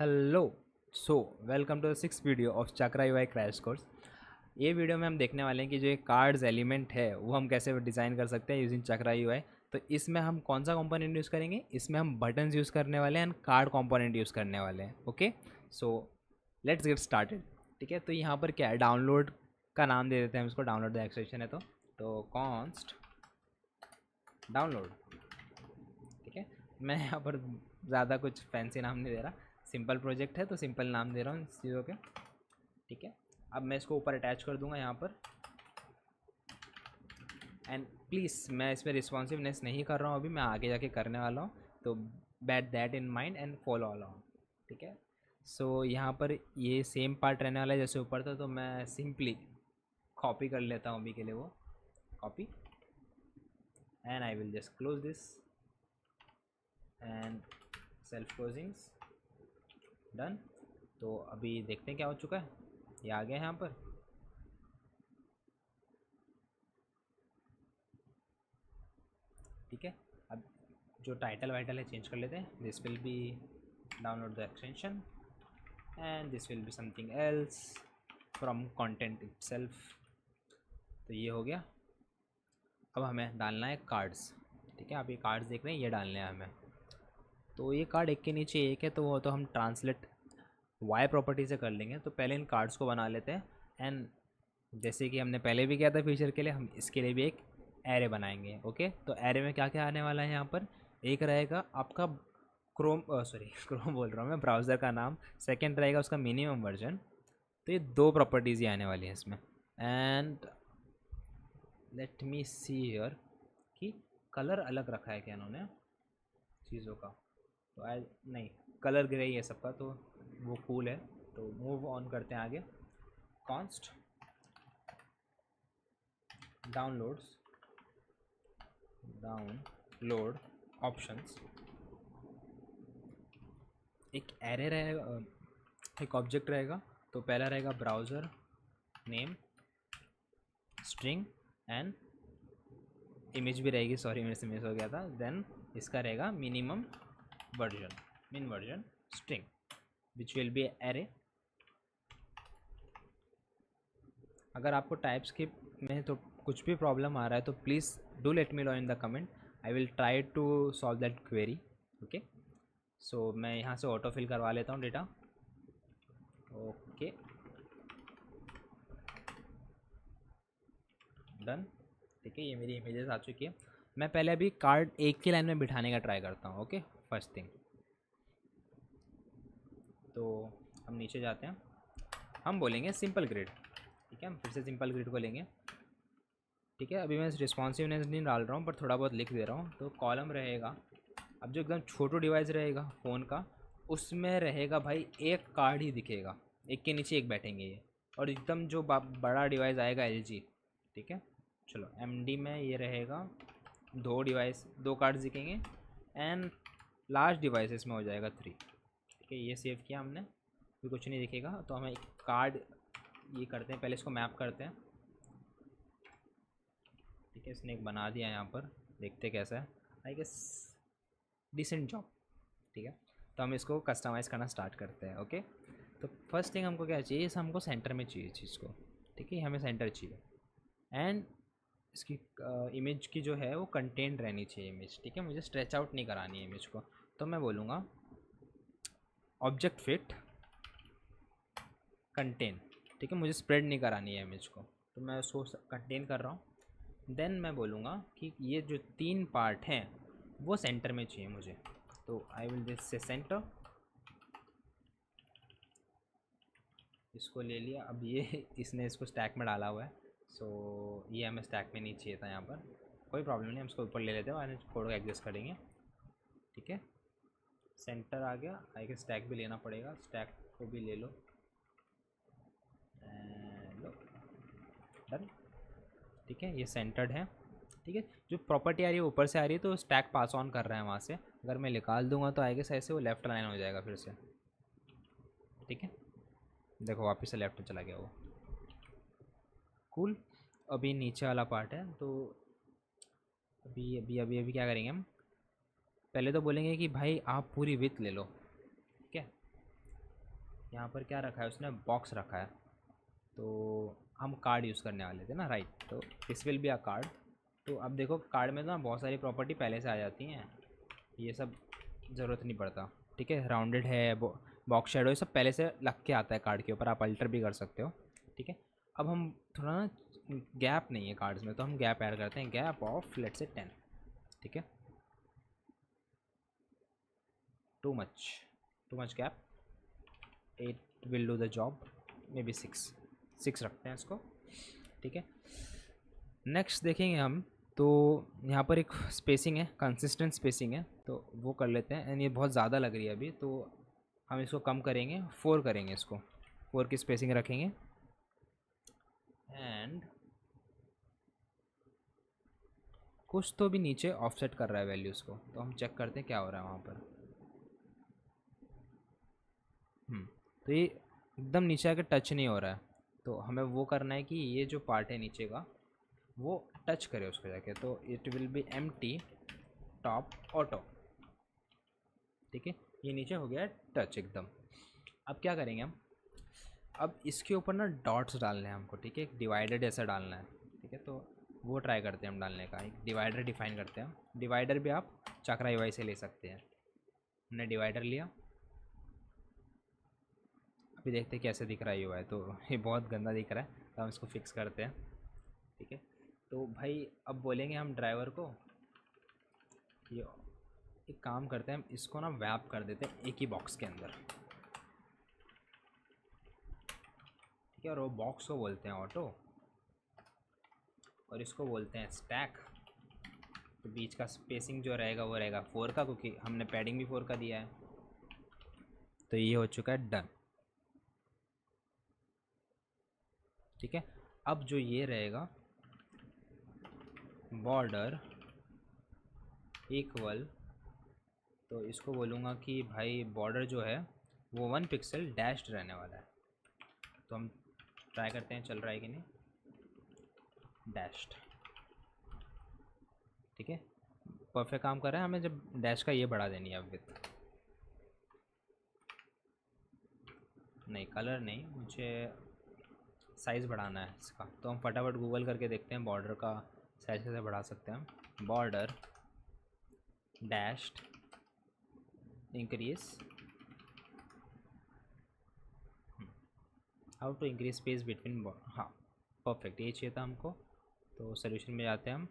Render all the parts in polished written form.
Hello. So welcome to the six video of Chakra UI crash course. ये video में हम देखने वाले हैं कि जो ये कार्ड्स एलिमेंट है वो हम कैसे डिज़ाइन कर सकते हैं यूजिंग चक्रा यूआई। तो इसमें हम कौन सा कंपोनेंट यूज़ करेंगे, इसमें हम बटन्स यूज़ करने वाले हैं एंड कार्ड कंपोनेंट यूज़ करने वाले हैं। Okay, so let's get started. ठीक है, तो यहाँ पर क्या है, डाउनलोड का नाम दे देते हैं हम इसको। डाउनलोड द एक्सटेंशन है तो कॉन्स्ट डाउनलोड। ठीक है, मैं यहाँ पर ज़्यादा कुछ फैंसी नाम नहीं दे रहा, सिंपल प्रोजेक्ट है तो सिंपल नाम दे रहा हूँ इस चीज़ों के। ठीक है, अब मैं इसको ऊपर अटैच कर दूंगा यहाँ पर। एंड प्लीज़ मैं इसमें रिस्पॉन्सिवनेस नहीं कर रहा हूँ अभी, मैं आगे जाके करने वाला हूँ, तो bat that in mind and follow along. ठीक है, सो यहाँ पर ये सेम पार्ट रहने वाला है जैसे ऊपर था, तो मैं सिंपली कॉपी कर लेता हूँ अभी के लिए, वो copy and I will just close this and self closings done. तो अभी देखते हैं क्या हो चुका है, ये आ गया है यहाँ पर। ठीक है, अब जो टाइटल वाइटल है चेंज कर लेते हैं। This will be download the extension and this will be something else from content itself. तो ये हो गया। अब हमें डालना है कार्ड्स। ठीक है, आप ये कार्ड्स देख रहे हैं, ये डालने हैं हमें। तो ये कार्ड एक के नीचे एक है, तो वो तो हम ट्रांसलेट वाई प्रॉपर्टी से कर लेंगे। तो पहले इन कार्ड्स को बना लेते हैं एंड जैसे कि हमने पहले भी किया था फीचर के लिए, हम इसके लिए भी एक एरे बनाएंगे। ओके, तो एरे में क्या क्या आने वाला है यहाँ पर, एक रहेगा आपका क्रोम सॉरी क्रोम बोल रहा हूँ मैं, ब्राउज़र का नाम। सेकंड रहेगा उसका मिनिमम वर्जन। तो ये दो प्रॉपर्टीज़ ही आने वाली हैं इसमें। And let me see here कि कलर अलग रखा है क्या इन्होंने चीज़ों का। तो आई नहीं, कलर ग्रे ही है सबका, तो वो कूल है। तो मूव ऑन करते हैं आगे। Const downloads download options. एक एरे रहेगा, एक ऑब्जेक्ट रहेगा। तो पहला रहेगा browser name string and image भी रहेगी, सॉरी मेरे से मिस हो गया था। देन इसका रहेगा मिनिमम वर्जन, मिन version string which will be array. अगर आपको टाइपस्क्रिप्ट में तो कुछ भी प्रॉब्लम आ रहा है तो please do let me know in the comment, I will try to solve that query. Okay, so मैं यहाँ से ऑटो फिल करवा लेता हूँ डेटा। Okay done. ठीक है, ये मेरी इमेजेस आ चुकी है। मैं पहले अभी कार्ड एक की लाइन में बिठाने का ट्राई करता हूँ। ओके, फर्स्ट थिंग तो हम नीचे जाते हैं, हम बोलेंगे सिंपल ग्रिड। ठीक है, हम फिर से सिंपल ग्रिड को लेंगे। ठीक है, अभी मैं रिस्पॉन्सिवनेस नहीं डाल रहा हूँ पर थोड़ा बहुत लिख दे रहा हूँ। तो कॉलम रहेगा, अब जो एकदम छोटो डिवाइस रहेगा फ़ोन का, उसमें रहेगा भाई एक कार्ड ही दिखेगा, एक के नीचे एक बैठेंगे ये। और एकदम जो बड़ा डिवाइस आएगा LG। ठीक है, चलो MD में ये रहेगा, दो डिवाइस दो कार्ड्स दिखेंगे एंड लास्ट डिवाइस इसमें हो जाएगा 3। ठीक है, ये सेव किया हमने, फिर कुछ नहीं दिखेगा। तो हमें एक कार्ड ये करते हैं, पहले इसको मैप करते हैं। ठीक है, इसने एक बना दिया यहाँ पर, देखते कैसा है। I guess decent job. ठीक है, तो हम इसको कस्टमाइज़ करना स्टार्ट करते हैं। ओके, तो फर्स्ट थिंग हमको क्या चाहिए, इस हमको सेंटर में चाहिए चीज़ को। ठीक है, हमें सेंटर चाहिए एंड इसकी इमेज की जो है वो कंटेंट रहनी चाहिए इमेज। ठीक है, मुझे स्ट्रेच आउट नहीं करानी है इमेज को। तो मैं बोलूँगा ऑब्जेक्ट फिट कंटेन। ठीक है, मुझे स्प्रेड नहीं करानी है इमेज को, तो मैं उसको कंटेन कर रहा हूँ। देन मैं बोलूँगा कि ये जो तीन पार्ट हैं वो सेंटर में चाहिए मुझे। तो I will just say centre, इसको ले लिया। अब ये इसने इसको स्टैक में डाला हुआ है, सो ये हमें स्टैक में नहीं चाहिए था यहाँ पर। कोई प्रॉब्लम नहीं, हम इसको ऊपर ले लेते हैं और फोटो एडजस्ट करेंगे। ठीक है, सेंटर आ गया। आई के स्टैक भी लेना पड़ेगा, स्टैक को भी ले लो। लो डन। ठीक है, ये सेंटर्ड है। ठीक है, जो प्रॉपर्टी आ रही है ऊपर से आ रही है, तो स्टैक पास ऑन कर रहा है वहाँ से। अगर मैं निकाल दूंगा तो आएगा ऐसे वो लेफ्ट लाइन हो जाएगा फिर से। ठीक है, देखो वापस से लेफ्ट चला गया वो। कूल। अभी नीचे वाला पार्ट है, तो अभी अभी अभी अभी क्या करेंगे हम, पहले तो बोलेंगे कि भाई आप पूरी विथ ले लो। ठीक है, यहाँ पर क्या रखा है उसने, बॉक्स रखा है, तो हम कार्ड यूज़ करने वाले थे ना, राइट। तो this will be a card. तो अब देखो कार्ड में ना बहुत सारी प्रॉपर्टी पहले से आ जाती हैं, ये सब ज़रूरत नहीं पड़ता, ठीक है। राउंडेड है, बॉक्स शेडो, ये सब पहले से लग के आता है कार्ड के ऊपर, आप अल्टर भी कर सकते हो, ठीक है। अब हम थोड़ा ना, गैप नहीं है कार्ड्स में, तो हम गैप ऐड करते हैं, गैप ऑफ लेट्स से 10, ठीक है। Too much, too much gap, 8 will do the job, may be 6 रखते हैं इसको, ठीक है। नेक्स्ट देखेंगे हम, तो यहाँ पर एक स्पेसिंग है, कंसिस्टेंट स्पेसिंग है, तो वो कर लेते हैं। एंड ये बहुत ज़्यादा लग रही है अभी, तो हम इसको कम करेंगे, 4 करेंगे इसको, 4 की स्पेसिंग रखेंगे। एंड कुछ तो भी नीचे ऑफसेट कर रहा है वैल्यूज़ को, तो हम चेक करते हैं क्या हो रहा है वहाँ पर। तो ये एकदम नीचे आके टच नहीं हो रहा है, तो हमें वो करना है कि ये जो पार्ट है नीचे का वो टच करे उसको जाके, तो it will be empty top auto, ठीक है। ये नीचे हो गया टच एकदम। अब क्या करेंगे हम, अब इसके ऊपर ना डॉट्स डालने हैं हमको, ठीक है, एक डिवाइडर जैसा डालना है, ठीक है। तो वो ट्राई करते हैं हम डालने का, एक डिवाइडर डिफाइन करते हैं। डिवाइडर भी आप चक्रा यूआई से ले सकते हैं। हमने डिवाइडर लिया, अभी देखते हैं कैसे दिख रहा है यूआई, तो ये बहुत गंदा दिख रहा है, तो हम इसको फिक्स करते हैं, ठीक है। तो भाई अब बोलेंगे हम ड्राइवर को, ये एक काम करते हैं, हम इसको ना वैप कर देते हैं एक ही बॉक्स के अंदर, ठीक है। और वो बॉक्स को बोलते हैं ऑटो, और इसको बोलते हैं स्टैक। तो बीच का स्पेसिंग जो रहेगा वो रहेगा 4 का, क्योंकि हमने पैडिंग भी 4 का दिया है। तो ये हो चुका है डन, ठीक है। अब जो ये रहेगा बॉर्डर इक्वल, तो इसको बोलूँगा कि भाई बॉर्डर जो है वो 1 पिक्सल डैश्ड रहने वाला है। तो हम ट्राई करते हैं चल रहा है कि नहीं, डैश्ड, ठीक है, परफेक्ट काम कर रहा है। हमें जब डैश का ये बढ़ा देनी है अब विथ, नहीं कलर नहीं, मुझे साइज़ बढ़ाना है इसका। तो हम फटाफट गूगल करके देखते हैं बॉर्डर का साइज़ कैसे बढ़ा सकते हैं हम। Border dashed increase, how to increase space between, हाँ परफेक्ट, ये चाहिए था हमको। तो सोल्यूशन में जाते हैं हम,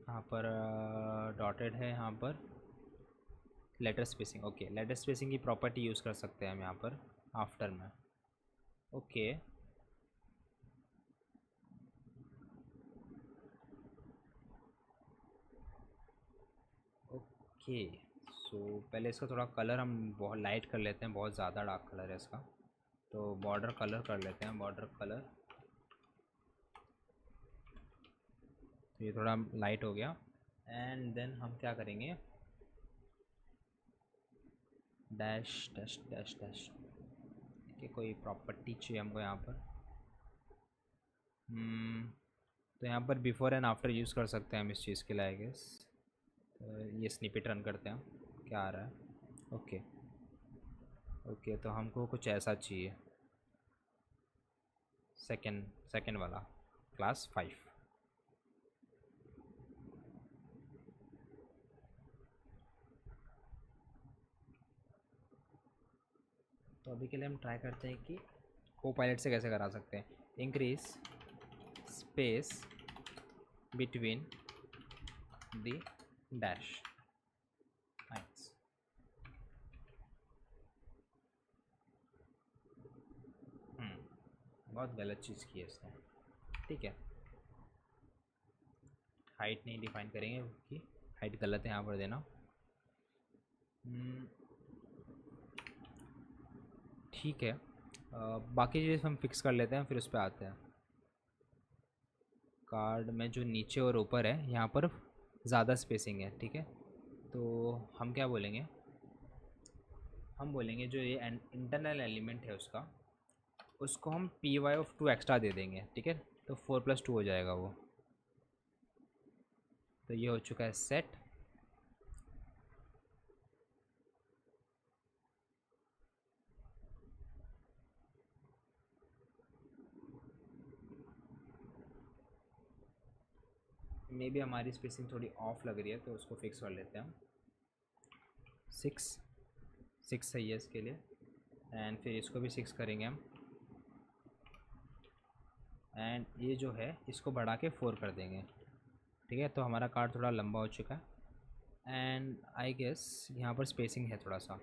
यहाँ पर डॉटेड है, यहाँ पर letter spacing, okay, letter spacing की प्रॉपर्टी यूज़ कर सकते हैं हम यहाँ पर आफ्टर में, ओके। ओके, सो पहले इसका थोड़ा कलर हम बहुत लाइट कर लेते हैं, बहुत ज़्यादा डार्क कलर है इसका, तो बॉर्डर कलर कर लेते हैं, बॉर्डर कलर, तो ये थोड़ा लाइट हो गया। एंड देन हम क्या करेंगे, डैश डैश डैश डैश, ठीक है, कोई प्रॉपर्टी चाहिए हमको यहाँ पर। तो यहाँ पर बिफोर एंड आफ्टर यूज़ कर सकते हैं हम इस चीज़ के लिए, आई गेस। ये स्निपेट रन करते हैं, क्या आ रहा है, ओके ओके। तो हमको कुछ ऐसा चाहिए, सेकेंड सेकेंड वाला, क्लास 5, तो अभी के लिए हम ट्राई करते हैं कि को पायलट से कैसे करा सकते हैं, increase space between the dash lines. बहुत गलत चीज़ की है इसने, ठीक है। हाइट नहीं डिफाइन करेंगे क्योंकि हाइट गलत है यहाँ पर देना। ठीक है, बाकी चीज़ हम फिक्स कर लेते हैं, फिर उस पर आते हैं। कार्ड में जो नीचे और ऊपर है यहाँ पर ज़्यादा स्पेसिंग है, ठीक है। तो हम क्या बोलेंगे, हम बोलेंगे जो ये इंटरनल एलिमेंट है उसका, उसको हम py(2) एक्स्ट्रा दे देंगे, ठीक है। तो 4+2 हो जाएगा वो। तो ये हो चुका है सेट। मे बी हमारी स्पेसिंग थोड़ी ऑफ लग रही है, तो उसको फिक्स कर लेते हैं हम। 6 सही है इसके लिए, एंड फिर इसको भी 6 करेंगे हम, एंड ये जो है इसको बढ़ा के 4 कर देंगे। ठीक है, तो हमारा कार्ड थोड़ा लंबा हो चुका है, एंड आई गेस यहाँ पर स्पेसिंग है थोड़ा सा,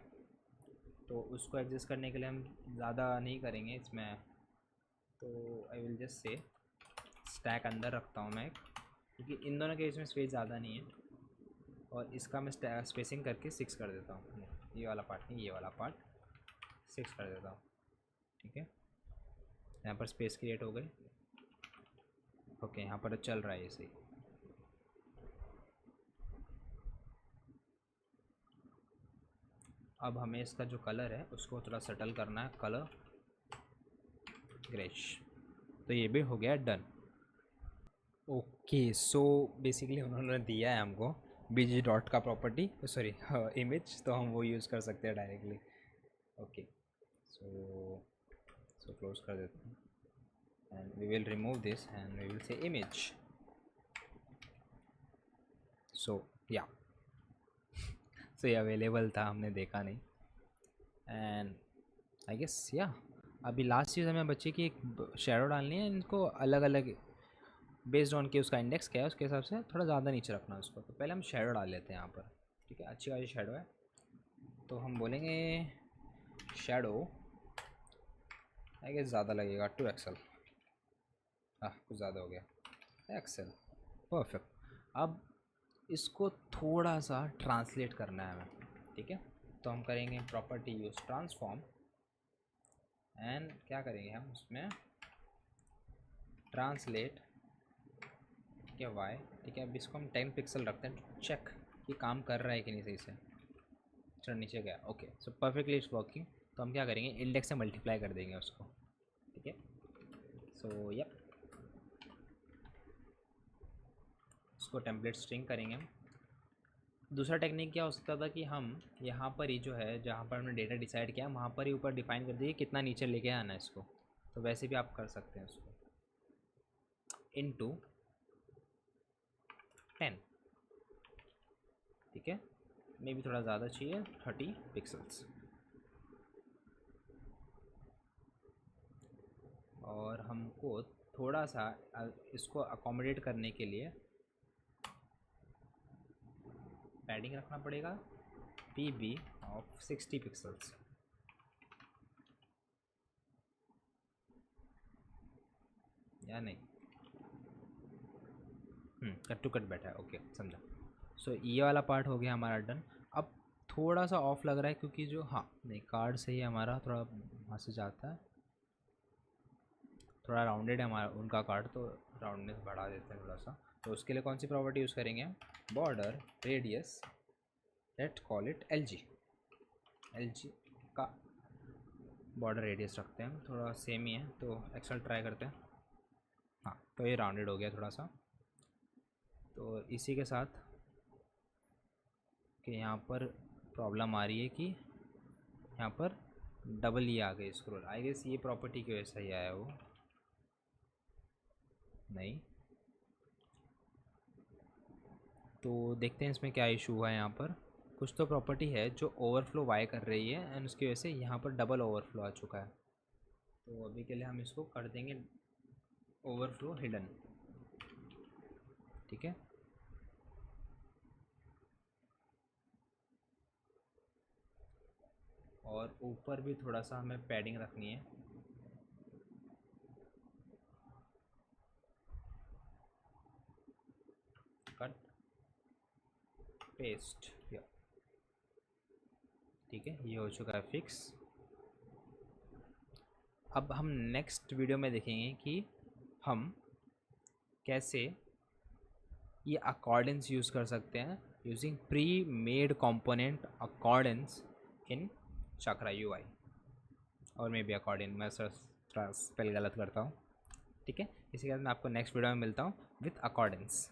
तो उसको एडजस्ट करने के लिए हम ज़्यादा नहीं करेंगे इसमें। तो I will just say stack अंदर रखता हूँ मैं एक, क्योंकि इन दोनों के इसमें स्पेस ज़्यादा नहीं है, और इसका मैं स्पेसिंग करके 6 कर देता हूँ। ये वाला पार्ट नहीं, ये वाला पार्ट 6 कर देता हूँ। ठीक है, यहाँ पर स्पेस क्रिएट हो गई। ओके, यहाँ पर चल रहा है ये सही। अब हमें इसका जो कलर है उसको थोड़ा सेटल करना है, कलर ग्रेश। तो ये भी हो गया डन। ओके, सो बेसिकली उन्होंने दिया है हमको बीजी डॉट का प्रॉपर्टी, सॉरी इमेज, तो हम वो यूज़ कर सकते हैं डायरेक्टली। ओके, सो क्लोज कर देते हैं, and we will remove this and we will say image. So या सो ये अवेलेबल था, हमने देखा नहीं, एंड आई गेस या अभी लास्ट चीज़ हमें बच्चे की एक शेडो डालनी है। इनको अलग अलग बेस्ड ऑन के उसका इंडेक्स क्या है उसके हिसाब से थोड़ा ज़्यादा नीचे रखना है उसको। तो पहले हम शेडो डाल लेते हैं यहाँ पर। ठीक है, अच्छी खासी शेडो है, तो हम बोलेंगे शेडो, आई गेस ज़्यादा लगेगा 2 एक्सल। हाँ, कुछ ज़्यादा हो गया, एक्सल, परफेक्ट। अब इसको थोड़ा सा ट्रांसलेट करना है हमें। ठीक है, तो हम करेंगे प्रॉपर्टी यूज ट्रांसफॉर्म, एंड क्या करेंगे हम उसमें ट्रांसलेट क्या वाई। ठीक है, अब इसको हम 10 पिक्सल रखते हैं, चेक ये काम कर रहा है कि नहीं सही से। चल नीचे गया, okay, so perfectly it's working. तो हम क्या करेंगे, इंडेक्स से मल्टीप्लाई कर देंगे उसको। ठीक है, सो यप, उसको टेम्पलेट स्ट्रिंग करेंगे हम। दूसरा टेक्निक क्या हो सकता था कि हम यहाँ पर ही जो है, जहाँ पर हमने डेटा डिसाइड किया, वहाँ पर ही ऊपर डिफाइन कर दिए कितना नीचे लेके आना है इसको। तो वैसे भी आप कर सकते हैं उसको, इनटू 10। ठीक है, मे भी थोड़ा ज़्यादा चाहिए, 30 पिक्सल्स। और हमको थोड़ा सा इसको अकोमोडेट करने के लिए पैडिंग रखना पड़ेगा, पी ऑफ 60 पिक्सल्स। या नहीं, कट टू कट बैठा है, ओके समझा। सो ये वाला पार्ट हो गया हमारा डन। अब थोड़ा सा ऑफ लग रहा है क्योंकि जो, हाँ नहीं, कार्ड से ही हमारा थोड़ा वहाँ से जाता है, थोड़ा राउंडेड है हमारा उनका कार्ड, तो राउंडनेस बढ़ा देते हैं थोड़ा सा। तो उसके लिए कौन सी प्रॉपर्टी यूज़ करेंगे हम, border radius, let call it L G का बॉर्डर रेडियस रखते हैं, थोड़ा सेम ही है, तो एक्सेल ट्राई करते हैं। हाँ, तो ये राउंडेड हो गया थोड़ा सा। तो इसी के साथ कि यहाँ पर प्रॉब्लम आ रही है कि यहाँ पर डबल ई आ गई स्क्रॉल, आई गेस ये प्रॉपर्टी की वजह से ही आया वो, नहीं। तो देखते हैं इसमें क्या इशू हुआ है। यहाँ पर कुछ तो प्रॉपर्टी है जो ओवरफ्लो वाई कर रही है, एंड उसकी वजह से यहाँ पर डबल ओवरफ्लो आ चुका है। तो अभी के लिए हम इसको कर देंगे ओवरफ्लो हिडन। ठीक है, और ऊपर भी थोड़ा सा हमें पैडिंग रखनी है, कट पेस्ट। ठीक है, ये हो चुका है फिक्स। अब हम नेक्स्ट वीडियो में देखेंगे कि हम कैसे ये अकॉर्डेंस यूज़ कर सकते हैं using pre made component accordance in Chakra UI, और मे बी अकॉर्डिंग, मैं सर थोड़ा स्पेल गलत करता हूँ। ठीक है, इसी के बाद मैं आपको नेक्स्ट वीडियो में मिलता हूँ विथ अकॉर्डेंस।